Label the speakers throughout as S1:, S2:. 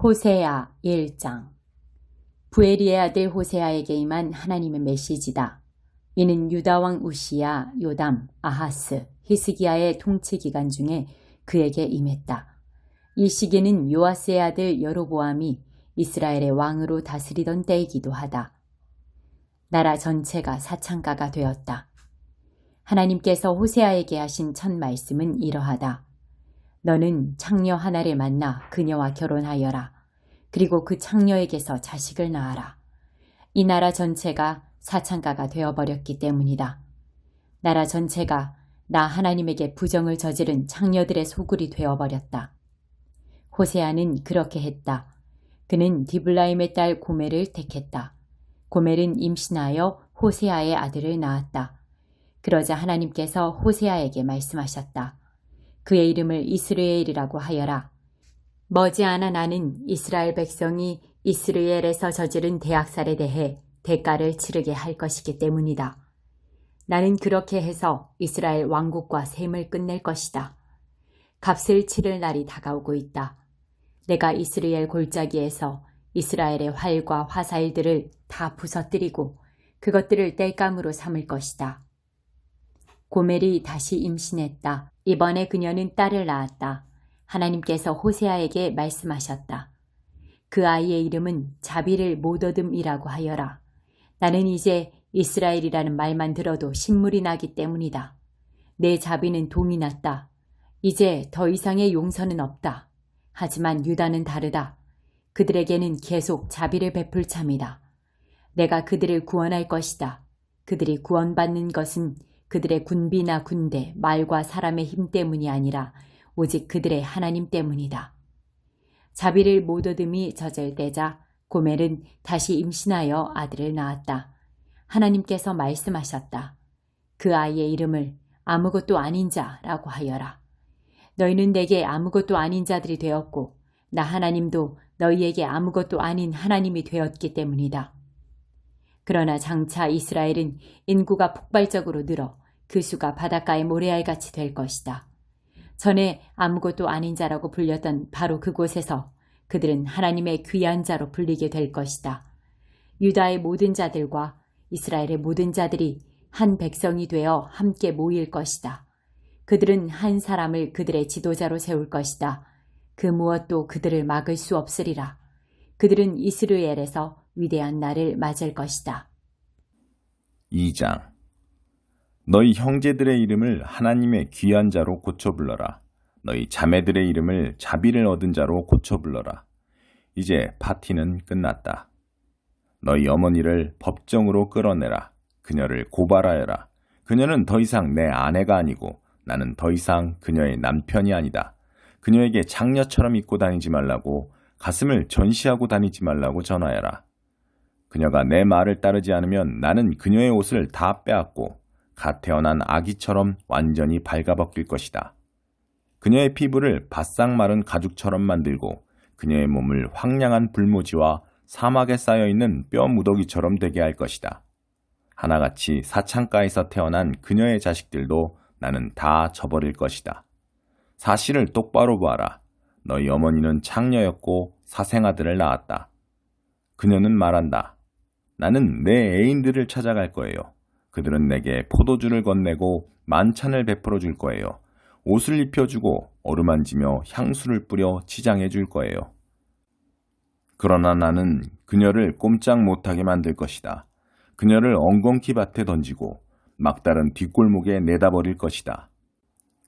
S1: 호세아 1장. 부엘리의 아들 호세아에게 임한 하나님의 메시지다. 이는 유다왕 우시야, 요담, 아하스, 히스기야의 통치 기간 중에 그에게 임했다. 이 시기는 요아스의 아들 여로보암이 이스라엘의 왕으로 다스리던 때이기도 하다. 나라 전체가 사창가가 되었다. 하나님께서 호세아에게 하신 첫 말씀은 이러하다. 너는 창녀 하나를 만나 그녀와 결혼하여라. 그리고 그 창녀에게서 자식을 낳아라. 이 나라 전체가 사창가가 되어버렸기 때문이다. 나라 전체가 나 하나님에게 부정을 저지른 창녀들의 소굴이 되어버렸다. 호세아는 그렇게 했다. 그는 디블라임의 딸 고멜을 택했다. 고멜은 임신하여 호세아의 아들을 낳았다. 그러자 하나님께서 호세아에게 말씀하셨다. 그의 이름을 이스르엘이라고 하여라. 머지않아 나는 이스라엘 백성이 이스르엘에서 저지른 대악살에 대해 대가를 치르게 할 것이기 때문이다. 나는 그렇게 해서 이스라엘 왕국과 셈을 끝낼 것이다. 값을 치를 날이 다가오고 있다. 내가 이스라엘 골짜기에서 이스라엘의 활과 화살들을 다 부서뜨리고 그것들을 땔감으로 삼을 것이다. 고멜이 다시 임신했다. 이번에 그녀는 딸을 낳았다. 하나님께서 호세아에게 말씀하셨다. 그 아이의 이름은 자비를 못 얻음이라고 하여라. 나는 이제 이스라엘이라는 말만 들어도 신물이 나기 때문이다. 내 자비는 동이 났다. 이제 더 이상의 용서는 없다. 하지만 유다는 다르다. 그들에게는 계속 자비를 베풀 참이다. 내가 그들을 구원할 것이다. 그들이 구원받는 것은 그들의 군비나 군대, 말과 사람의 힘 때문이 아니라 오직 그들의 하나님 때문이다. 자비를 못 얻음이 저절되자 고멜은 다시 임신하여 아들을 낳았다. 하나님께서 말씀하셨다. 그 아이의 이름을 아무것도 아닌 자라고 하여라. 너희는 내게 아무것도 아닌 자들이 되었고 나 하나님도 너희에게 아무것도 아닌 하나님이 되었기 때문이다. 그러나 장차 이스라엘은 인구가 폭발적으로 늘어 그 수가 바닷가의 모래알같이 될 것이다. 전에 아무것도 아닌 자라고 불렸던 바로 그곳에서 그들은 하나님의 귀한 자로 불리게 될 것이다. 유다의 모든 자들과 이스라엘의 모든 자들이 한 백성이 되어 함께 모일 것이다. 그들은 한 사람을 그들의 지도자로 세울 것이다. 그 무엇도 그들을 막을 수 없으리라. 그들은 이스라엘에서 위대한 날을 맞을 것이다.
S2: 2장. 너희 형제들의 이름을 하나님의 귀한 자로 고쳐 불러라. 너희 자매들의 이름을 자비를 얻은 자로 고쳐 불러라. 이제 파티는 끝났다. 너희 어머니를 법정으로 끌어내라. 그녀를 고발하여라. 그녀는 더 이상 내 아내가 아니고 나는 더 이상 그녀의 남편이 아니다. 그녀에게 장녀처럼 입고 다니지 말라고, 가슴을 전시하고 다니지 말라고 전하여라. 그녀가 내 말을 따르지 않으면 나는 그녀의 옷을 다 빼앗고 갓 태어난 아기처럼 완전히 발가벗길 것이다. 그녀의 피부를 바싹 마른 가죽처럼 만들고 그녀의 몸을 황량한 불모지와 사막에 쌓여있는 뼈 무더기처럼 되게 할 것이다. 하나같이 사창가에서 태어난 그녀의 자식들도 나는 다 저버릴 것이다. 사실을 똑바로 보아라. 너희 어머니는 창녀였고 사생아들을 낳았다. 그녀는 말한다. 나는 내 애인들을 찾아갈 거예요. 그들은 내게 포도주를 건네고 만찬을 베풀어 줄 거예요. 옷을 입혀주고 어루만지며 향수를 뿌려 치장해 줄 거예요. 그러나 나는 그녀를 꼼짝 못하게 만들 것이다. 그녀를 엉겅퀴 밭에 던지고 막다른 뒷골목에 내다버릴 것이다.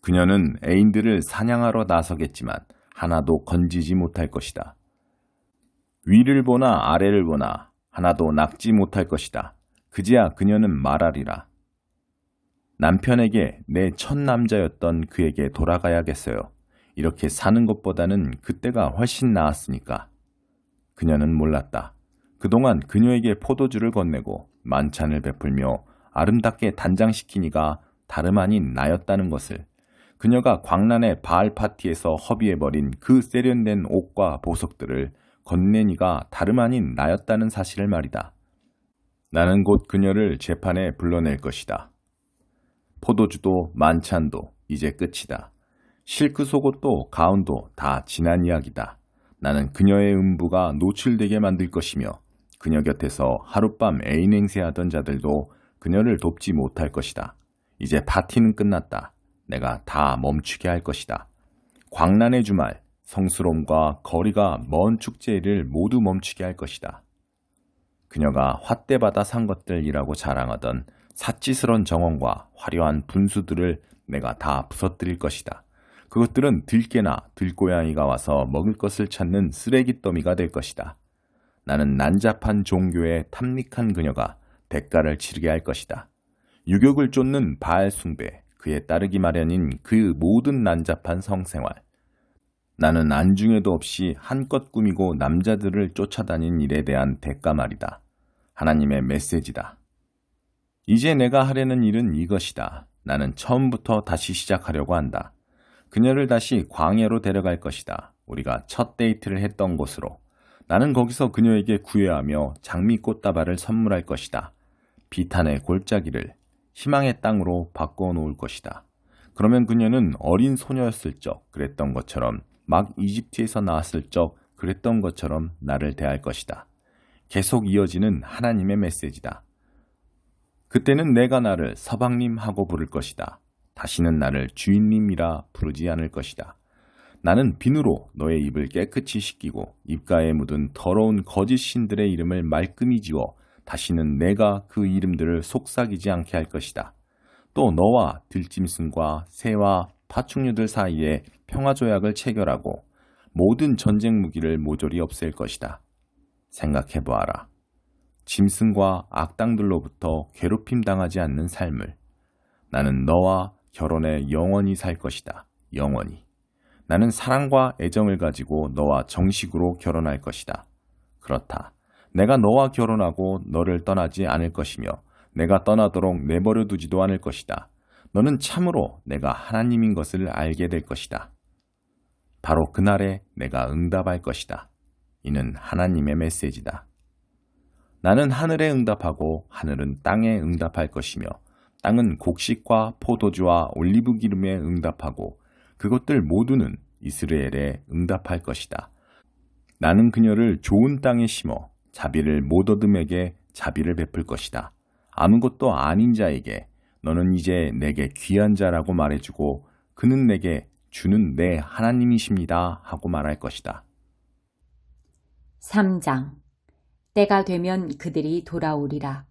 S2: 그녀는 애인들을 사냥하러 나서겠지만 하나도 건지지 못할 것이다. 위를 보나 아래를 보나 하나도 낚지 못할 것이다. 그제야 그녀는 말하리라. 남편에게 내 첫 남자였던 그에게 돌아가야겠어요. 이렇게 사는 것보다는 그때가 훨씬 나았으니까. 그녀는 몰랐다. 그동안 그녀에게 포도주를 건네고 만찬을 베풀며 아름답게 단장시키니가 다름 아닌 나였다는 것을, 그녀가 광란의 바알 파티에서 허비해버린 그 세련된 옷과 보석들을 건네니가 다름 아닌 나였다는 사실을 말이다. 나는 곧 그녀를 재판에 불러낼 것이다. 포도주도 만찬도 이제 끝이다. 실크 속옷도 가운도 다 지난 이야기다. 나는 그녀의 음부가 노출되게 만들 것이며 그녀 곁에서 하룻밤 애인 행세하던 자들도 그녀를 돕지 못할 것이다. 이제 파티는 끝났다. 내가 다 멈추게 할 것이다. 광란의 주말, 성스러움과 거리가 먼 축제를 모두 멈추게 할 것이다. 그녀가 홧대받아 산 것들이라고 자랑하던 사치스런 정원과 화려한 분수들을 내가 다 부서뜨릴 것이다. 그것들은 들깨나 들고양이가 와서 먹을 것을 찾는 쓰레기 더미가 될 것이다. 나는 난잡한 종교에 탐닉한 그녀가 대가를 치르게 할 것이다. 유격을 쫓는 바알 숭배, 그에 따르기 마련인 그 모든 난잡한 성생활. 나는 안중에도 없이 한껏 꾸미고 남자들을 쫓아다닌 일에 대한 대가 말이다. 하나님의 메시지다. 이제 내가 하려는 일은 이것이다. 나는 처음부터 다시 시작하려고 한다. 그녀를 다시 광야로 데려갈 것이다. 우리가 첫 데이트를 했던 곳으로. 나는 거기서 그녀에게 구애하며 장미꽃다발을 선물할 것이다. 비탄의 골짜기를 희망의 땅으로 바꿔 놓을 것이다. 그러면 그녀는 어린 소녀였을 적 그랬던 것처럼, 막 이집트에서 나왔을 적 그랬던 것처럼 나를 대할 것이다. 계속 이어지는 하나님의 메시지다. 그때는 내가 나를 서방님 하고 부를 것이다. 다시는 나를 주인님이라 부르지 않을 것이다. 나는 비누로 너의 입을 깨끗이 씻기고 입가에 묻은 더러운 거짓 신들의 이름을 말끔히 지워 다시는 내가 그 이름들을 속삭이지 않게 할 것이다. 또 너와 들짐승과 새와 파충류들 사이에 평화조약을 체결하고 모든 전쟁 무기를 모조리 없앨 것이다. 생각해보아라. 짐승과 악당들로부터 괴롭힘 당하지 않는 삶을. 나는 너와 결혼에 영원히 살 것이다. 영원히. 나는 사랑과 애정을 가지고 너와 정식으로 결혼할 것이다. 그렇다. 내가 너와 결혼하고 너를 떠나지 않을 것이며 내가 떠나도록 내버려 두지도 않을 것이다. 너는 참으로 내가 하나님인 것을 알게 될 것이다. 바로 그날에 내가 응답할 것이다. 이는 하나님의 메시지다. 나는 하늘에 응답하고 하늘은 땅에 응답할 것이며 땅은 곡식과 포도주와 올리브 기름에 응답하고 그것들 모두는 이스라엘에 응답할 것이다. 나는 그녀를 좋은 땅에 심어 자비를 못 얻음에게 자비를 베풀 것이다. 아무것도 아닌 자에게 너는 이제 내게 귀한 자라고 말해주고 그는 내게 주는 내 하나님이십니다 하고 말할 것이다.
S1: 3장. 때가 되면 그들이 돌아오리라.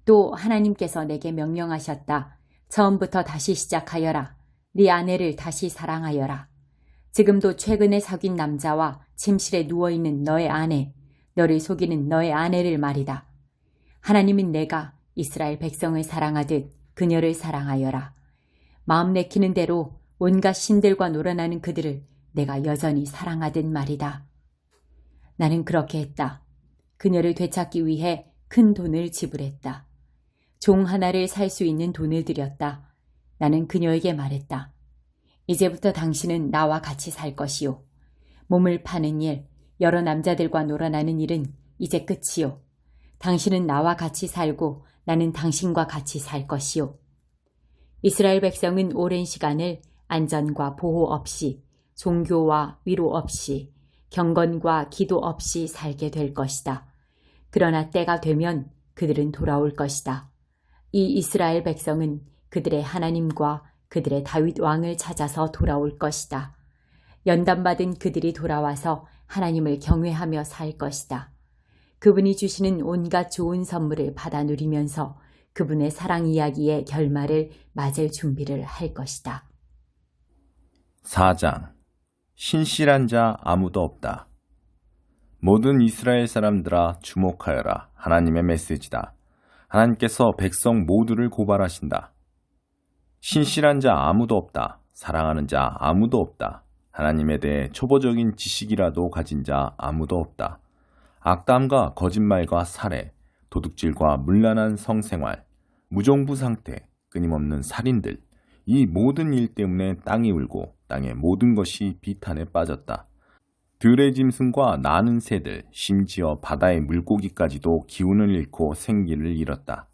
S1: 또 하나님께서 내게 명령하셨다. 처음부터 다시 시작하여라. 네 아내를 다시 사랑하여라. 지금도 최근에 사귄 남자와 침실에 누워있는 너의 아내, 너를 속이는 너의 아내를 말이다. 하나님은 내가 이스라엘 백성을 사랑하듯 그녀를 사랑하여라. 마음 내키는 대로 온갖 신들과 놀아나는 그들을 내가 여전히 사랑하듯 말이다. 나는 그렇게 했다. 그녀를 되찾기 위해 큰 돈을 지불했다. 종 하나를 살 수 있는 돈을 들였다. 나는 그녀에게 말했다. 이제부터 당신은 나와 같이 살 것이요. 몸을 파는 일, 여러 남자들과 놀아나는 일은 이제 끝이요. 당신은 나와 같이 살고 나는 당신과 같이 살 것이요. 이스라엘 백성은 오랜 시간을 안전과 보호 없이, 종교와 위로 없이, 경건과 기도 없이 살게 될 것이다. 그러나 때가 되면 그들은 돌아올 것이다. 이 이스라엘 백성은 그들의 하나님과 그들의 다윗 왕을 찾아서 돌아올 것이다. 연단받은 그들이 돌아와서 하나님을 경외하며 살 것이다. 그분이 주시는 온갖 좋은 선물을 받아 누리면서 그분의 사랑 이야기의 결말을 맞을 준비를 할 것이다.
S2: 4장. 신실한 자 아무도 없다. 모든 이스라엘 사람들아 주목하여라. 하나님의 메시지다. 하나님께서 백성 모두를 고발하신다. 신실한 자 아무도 없다. 사랑하는 자 아무도 없다. 하나님에 대해 초보적인 지식이라도 가진 자 아무도 없다. 악담과 거짓말과 살해, 도둑질과 문란한 성생활, 무정부 상태, 끊임없는 살인들, 이 모든 일 때문에 땅이 울고 땅의 모든 것이 비탄에 빠졌다. 들의 짐승과 나는 새들, 심지어 바다의 물고기까지도 기운을 잃고 생기를 잃었다.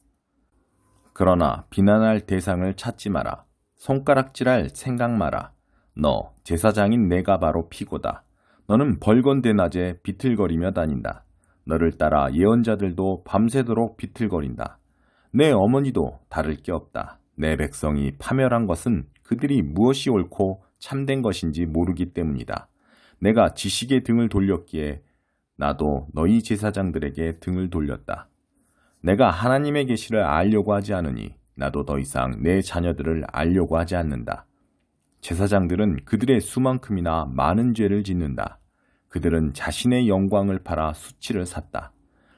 S2: 그러나 비난할 대상을 찾지 마라. 손가락질할 생각 마라. 너 제사장인 내가 바로 피고다. 너는 벌건대 낮에 비틀거리며 다닌다. 너를 따라 예언자들도 밤새도록 비틀거린다. 내 어머니도 다를 게 없다. 내 백성이 파멸한 것은 그들이 무엇이 옳고 참된 것인지 모르기 때문이다. 내가 지식의 등을 돌렸기에 나도 너희 제사장들에게 등을 돌렸다. 내가 하나님의 계시를 알려고 하지 않으니 나도 더 이상 내 자녀들을 알려고 하지 않는다. 제사장들은 그들의 수만큼이나 많은 죄를 짓는다. 그들은 자신의 영광을 팔아 수치를 샀다.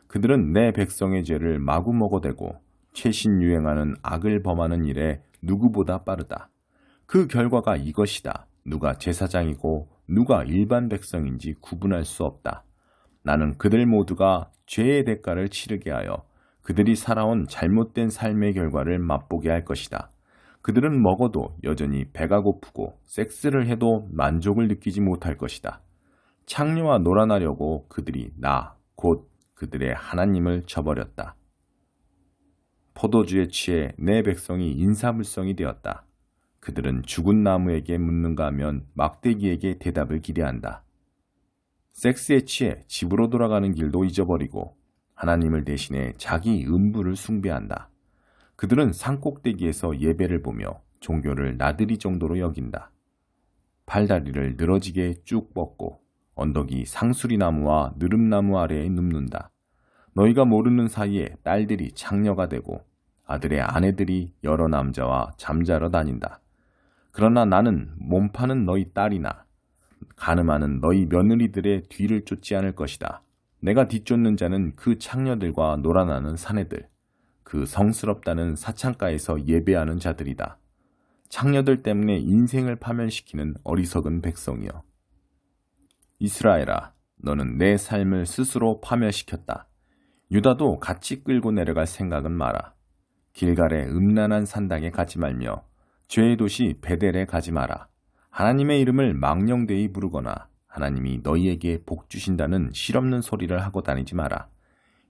S2: 그들은 내 백성의 죄를 마구 먹어대고 최신 유행하는 악을 범하는 일에 누구보다 빠르다. 그 결과가 이것이다. 누가 제사장이고 누가 일반 백성인지 구분할 수 없다. 나는 그들 모두가 죄의 대가를 치르게 하여 그들이 살아온 잘못된 삶의 결과를 맛보게 할 것이다. 그들은 먹어도 여전히 배가 고프고 섹스를 해도 만족을 느끼지 못할 것이다. 창녀와 놀아나려고 그들이 곧 그들의 하나님을 저버렸다. 포도주에 취해 내 백성이 인사불성이 되었다. 그들은 죽은 나무에게 묻는가 하면 막대기에게 대답을 기대한다. 섹스에 취해 집으로 돌아가는 길도 잊어버리고 하나님을 대신해 자기 음부를 숭배한다. 그들은 산꼭대기에서 예배를 보며 종교를 나들이 정도로 여긴다. 팔다리를 늘어지게 쭉 뻗고 언덕이 상수리나무와 느릅나무 아래에 눕는다. 너희가 모르는 사이에 딸들이 창녀가 되고 아들의 아내들이 여러 남자와 잠자러 다닌다. 그러나 나는 몸파는 너희 딸이나 가늠하는 너희 며느리들의 뒤를 쫓지 않을 것이다. 내가 뒤쫓는 자는 그 창녀들과 놀아나는 사내들, 그 성스럽다는 사창가에서 예배하는 자들이다. 창녀들 때문에 인생을 파멸시키는 어리석은 백성이여. 이스라엘아, 너는 내 삶을 스스로 파멸시켰다. 유다도 같이 끌고 내려갈 생각은 마라. 길갈의 음란한 산당에 가지 말며 죄의 도시 베델에 가지 마라. 하나님의 이름을 망령되이 부르거나 하나님이 너희에게 복 주신다는 실없는 소리를 하고 다니지 마라.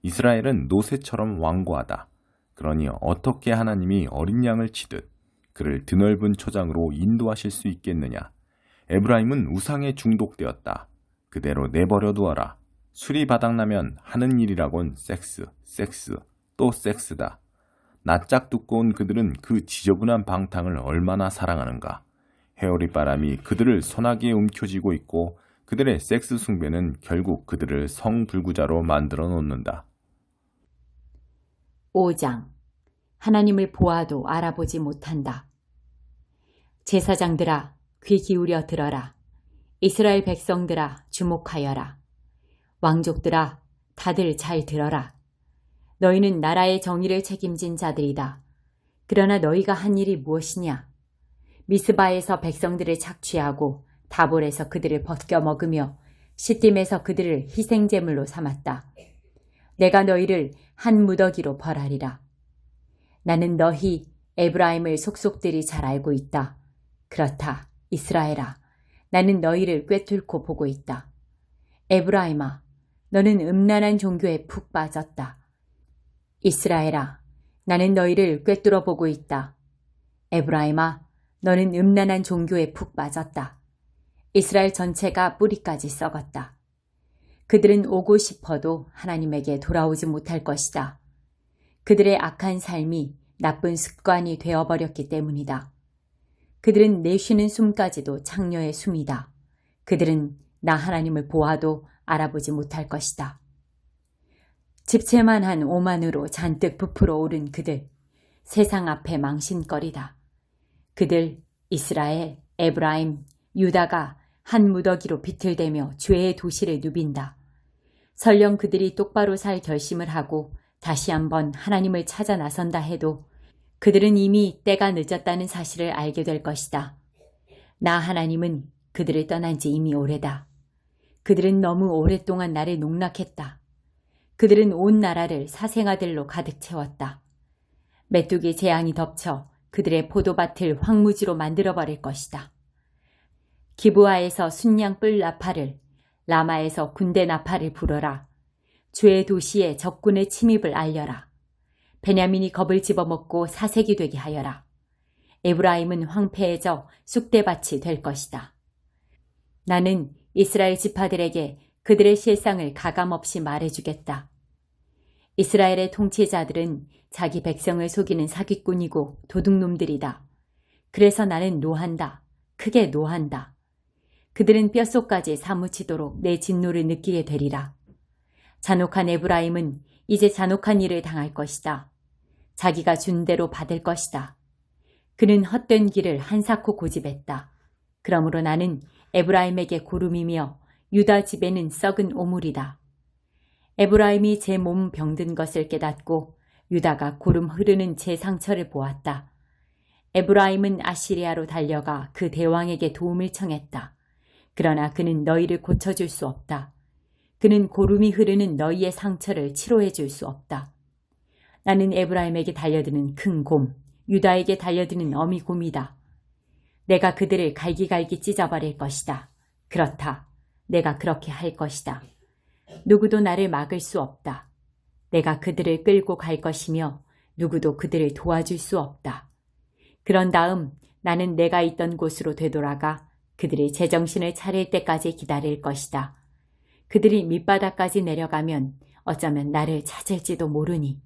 S2: 이스라엘은 노새처럼 완고하다. 그러니 어떻게 하나님이 어린 양을 치듯 그를 드넓은 초장으로 인도하실 수 있겠느냐. 에브라임은 우상에 중독되었다. 그대로 내버려 두어라. 술이 바닥나면 하는 일이라곤 섹스, 또 섹스다. 낯짝 두꺼운 그들은 그 지저분한 방탕을 얼마나 사랑하는가. 헤어리바람이 그들을 소나기에 움켜쥐고 있고 그들의 섹스 숭배는 결국 그들을 성불구자로 만들어 놓는다.
S1: 5장. 하나님을 보아도 알아보지 못한다. 제사장들아, 귀 기울여 들어라. 이스라엘 백성들아, 주목하여라. 왕족들아, 다들 잘 들어라. 너희는 나라의 정의를 책임진 자들이다. 그러나 너희가 한 일이 무엇이냐? 미스바에서 백성들을 착취하고 다볼에서 그들을 벗겨 먹으며 시딤에서 그들을 희생제물로 삼았다. 내가 너희를 한 무더기로 벌하리라. 나는 너희 에브라임을 속속들이 잘 알고 있다. 그렇다, 이스라엘아. 나는 너희를 꿰뚫고 보고 있다. 에브라임아, 너는 음란한 종교에 푹 빠졌다. 이스라엘아, 나는 너희를 꿰뚫어 보고 있다. 에브라임아, 너는 음란한 종교에 푹 빠졌다. 이스라엘 전체가 뿌리까지 썩었다. 그들은 오고 싶어도 하나님에게 돌아오지 못할 것이다. 그들의 악한 삶이 나쁜 습관이 되어버렸기 때문이다. 그들은 내쉬는 숨까지도 창녀의 숨이다. 그들은 나 하나님을 보아도 알아보지 못할 것이다. 집채만한 오만으로 잔뜩 부풀어 오른 그들, 세상 앞에 망신거리다. 그들, 이스라엘, 에브라임, 유다가 한 무더기로 비틀대며 죄의 도시를 누빈다. 설령 그들이 똑바로 살 결심을 하고 다시 한번 하나님을 찾아 나선다 해도 그들은 이미 때가 늦었다는 사실을 알게 될 것이다. 나 하나님은 그들을 떠난 지 이미 오래다. 그들은 너무 오랫동안 나를 농락했다. 그들은 온 나라를 사생아들로 가득 채웠다. 메뚜기 재앙이 덮쳐 그들의 포도밭을 황무지로 만들어버릴 것이다. 기브아에서 순양 뿔 나팔을, 라마에서 군대 나팔을 불어라. 죄의 도시에 적군의 침입을 알려라. 베냐민이 겁을 집어먹고 사색이 되게 하여라. 에브라임은 황폐해져 쑥대밭이 될 것이다. 나는 이스라엘 지파들에게 그들의 실상을 가감없이 말해주겠다. 이스라엘의 통치자들은 자기 백성을 속이는 사기꾼이고 도둑놈들이다. 그래서 나는 노한다. 크게 노한다. 그들은 뼛속까지 사무치도록 내 진노를 느끼게 되리라. 잔혹한 에브라임은 이제 잔혹한 일을 당할 것이다. 자기가 준 대로 받을 것이다. 그는 헛된 길을 한사코 고집했다. 그러므로 나는 에브라임에게 고름이며 유다 집에는 썩은 오물이다. 에브라임이 제 몸 병든 것을 깨닫고 유다가 고름 흐르는 제 상처를 보았다. 에브라임은 아시리아로 달려가 그 대왕에게 도움을 청했다. 그러나 그는 너희를 고쳐줄 수 없다. 그는 고름이 흐르는 너희의 상처를 치료해줄 수 없다. 나는 에브라임에게 달려드는 큰 곰, 유다에게 달려드는 어미 곰이다. 내가 그들을 갈기갈기 찢어버릴 것이다. 그렇다. 내가 그렇게 할 것이다. 누구도 나를 막을 수 없다. 내가 그들을 끌고 갈 것이며 누구도 그들을 도와줄 수 없다. 그런 다음 나는 내가 있던 곳으로 되돌아가 그들이 제정신을 차릴 때까지 기다릴 것이다. 그들이 밑바닥까지 내려가면 어쩌면 나를 찾을지도 모르니.